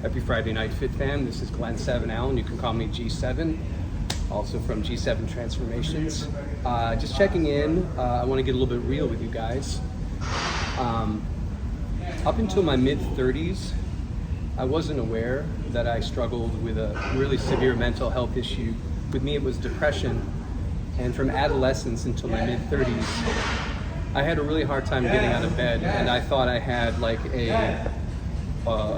Happy Friday night, Fit Fam. This is Glenn 7 Allen. You can call me G7, also from G7 Transformations. Just checking in. I want to get a little bit real with you guys. Up until my mid-30s, I wasn't aware that I struggled with a really severe mental health issue. With me, it was depression. And from adolescence until my mid-30s, I had a really hard time getting out of bed, and I thought I had like a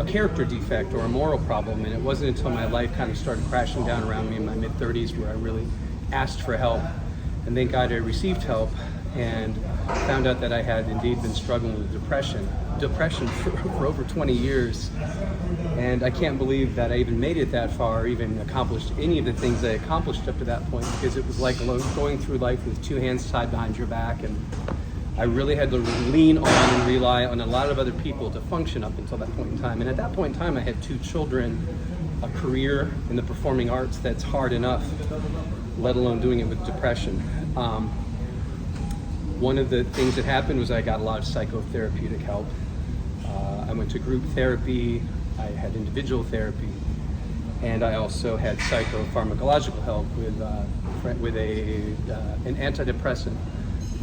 character defect or a moral problem, and it wasn't until my life kind of started crashing down around me in my mid-30s where I really asked for help, and thank God I received help and found out that I had indeed been struggling with depression for over 20 years, and I can't believe that I even made it that far, or even accomplished any of the things I accomplished up to that point, because it was like going through life with two hands tied behind your back, and I really had to lean on and rely on a lot of other people to function up until that point in time. And at that point in time, I had 2 children, a career in the performing arts that's hard enough, let alone doing it with depression. One of the things that happened was I got a lot of psychotherapeutic help. I went to group therapy, I had individual therapy, and I also had psychopharmacological help with an antidepressant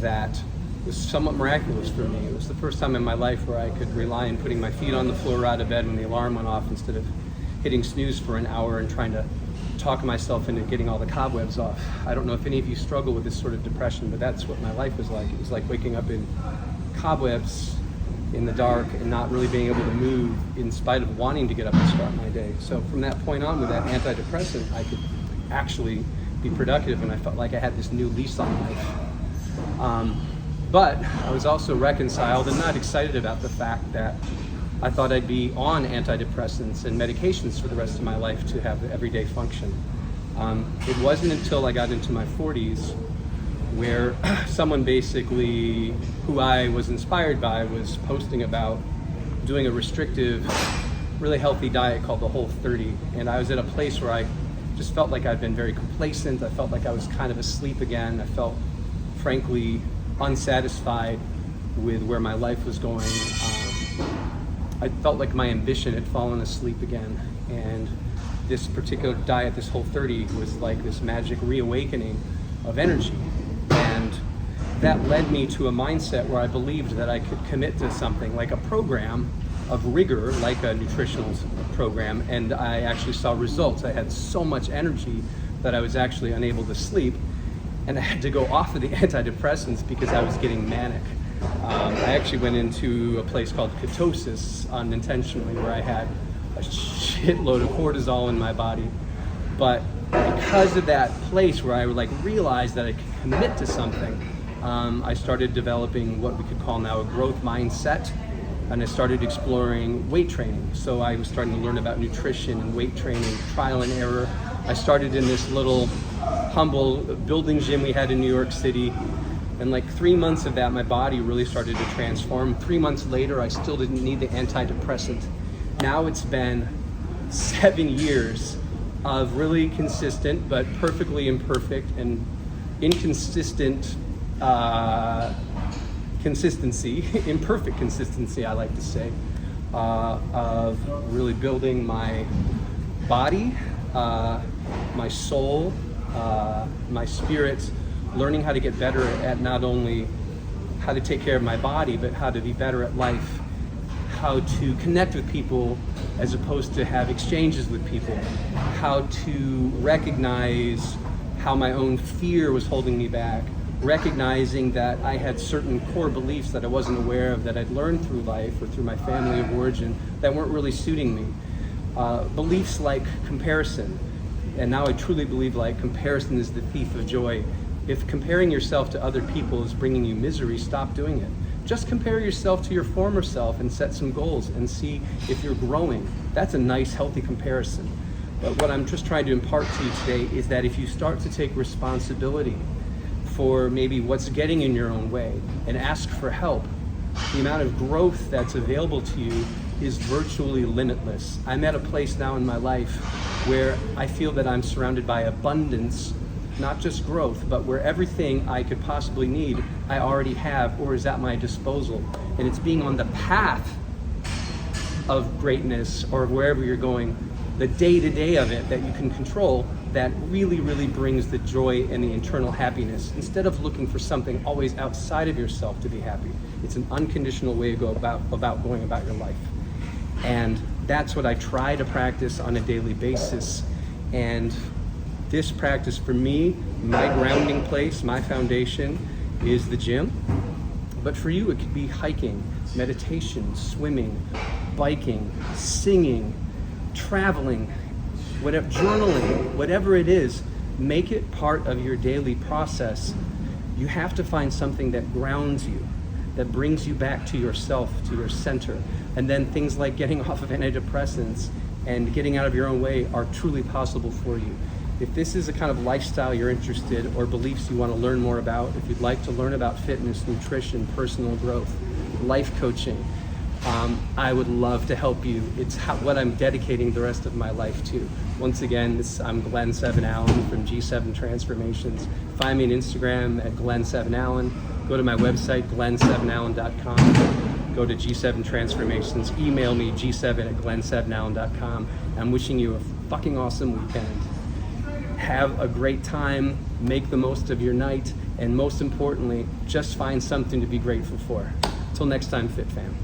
that was somewhat miraculous for me. It was the first time in my life where I could rely on putting my feet on the floor out of bed when the alarm went off, instead of hitting snooze for an hour and trying to talk myself into getting all the cobwebs off. I don't know if any of you struggle with this sort of depression, but that's what my life was like. It was like waking up in cobwebs in the dark and not really being able to move in spite of wanting to get up and start my day. So from that point on, with that antidepressant, I could actually be productive, and I felt like I had this new lease on life. But I was also reconciled and not excited about the fact that I thought I'd be on antidepressants and medications for the rest of my life to have the everyday function. It wasn't until I got into my 40s where someone basically, who I was inspired by, was posting about doing a restrictive, really healthy diet called the Whole 30. And I was at a place where I just felt like I'd been very complacent. I felt like I was kind of asleep again. I felt, frankly, unsatisfied with where my life was going. I felt like my ambition had fallen asleep again, and this particular diet, this Whole 30, was like this magic reawakening of energy, and that led me to a mindset where I believed that I could commit to something like a program of rigor, like a nutritional program, and I actually saw results. I had so much energy that I was actually unable to sleep, and I had to go off of the antidepressants because I was getting manic. I actually went into a place called ketosis unintentionally, where I had a shitload of cortisol in my body. But because of that place where I realized that I could commit to something, I started developing what we could call now a growth mindset, and I started exploring weight training. So I was starting to learn about nutrition and weight training, trial and error. I started in this little humble building gym we had in New York City, and like 3 months of that, my body really started to transform. 3 months later, I still didn't need the antidepressant. Now it's been 7 years of really consistent but perfectly imperfect and inconsistent consistency, imperfect consistency, I like to say, of really building my body, my soul, my spirit, learning how to get better at not only how to take care of my body, but how to be better at life, how to connect with people as opposed to have exchanges with people, how to recognize how my own fear was holding me back, recognizing that I had certain core beliefs that I wasn't aware of, that I'd learned through life or through my family of origin, that weren't really suiting me. Beliefs like comparison. And now I truly believe like comparison is the thief of joy. If comparing yourself to other people is bringing you misery, stop doing it. Just compare yourself to your former self and set some goals and see if you're growing. That's a nice, healthy comparison. But what I'm just trying to impart to you today is that if you start to take responsibility for maybe what's getting in your own way and ask for help, the amount of growth that's available to you is virtually limitless. I'm at a place now in my life where I feel that I'm surrounded by abundance, not just growth, but where everything I could possibly need, I already have or is at my disposal. And it's being on the path of greatness or wherever you're going, the day-to-day of it that you can control, that really, really brings the joy and the internal happiness, instead of looking for something always outside of yourself to be happy. It's an unconditional way to go about going about your life. And that's what I try to practice on a daily basis. And this practice for me, my grounding place, my foundation is the gym. But for you, it could be hiking, meditation, swimming, biking, singing, traveling, whatever, journaling, whatever it is. Make it part of your daily process. You have to find something that grounds you, that brings you back to yourself, to your center. And then things like getting off of antidepressants and getting out of your own way are truly possible for you. If this is a kind of lifestyle you're interested, or beliefs you want to learn more about, if you'd like to learn about fitness, nutrition, personal growth, life coaching, I would love to help you. It's what I'm dedicating the rest of my life to. Once again, I'm Glenn 7 Allen from G7 Transformations. Find me on Instagram at Glenn7Allen. Go to my website, glenn7allen.com. Go to G7 Transformations. Email me, g7@glenn7allen.com. I'm wishing you a fucking awesome weekend. Have a great time, make the most of your night, and most importantly, just find something to be grateful for. Till next time, Fit Fam.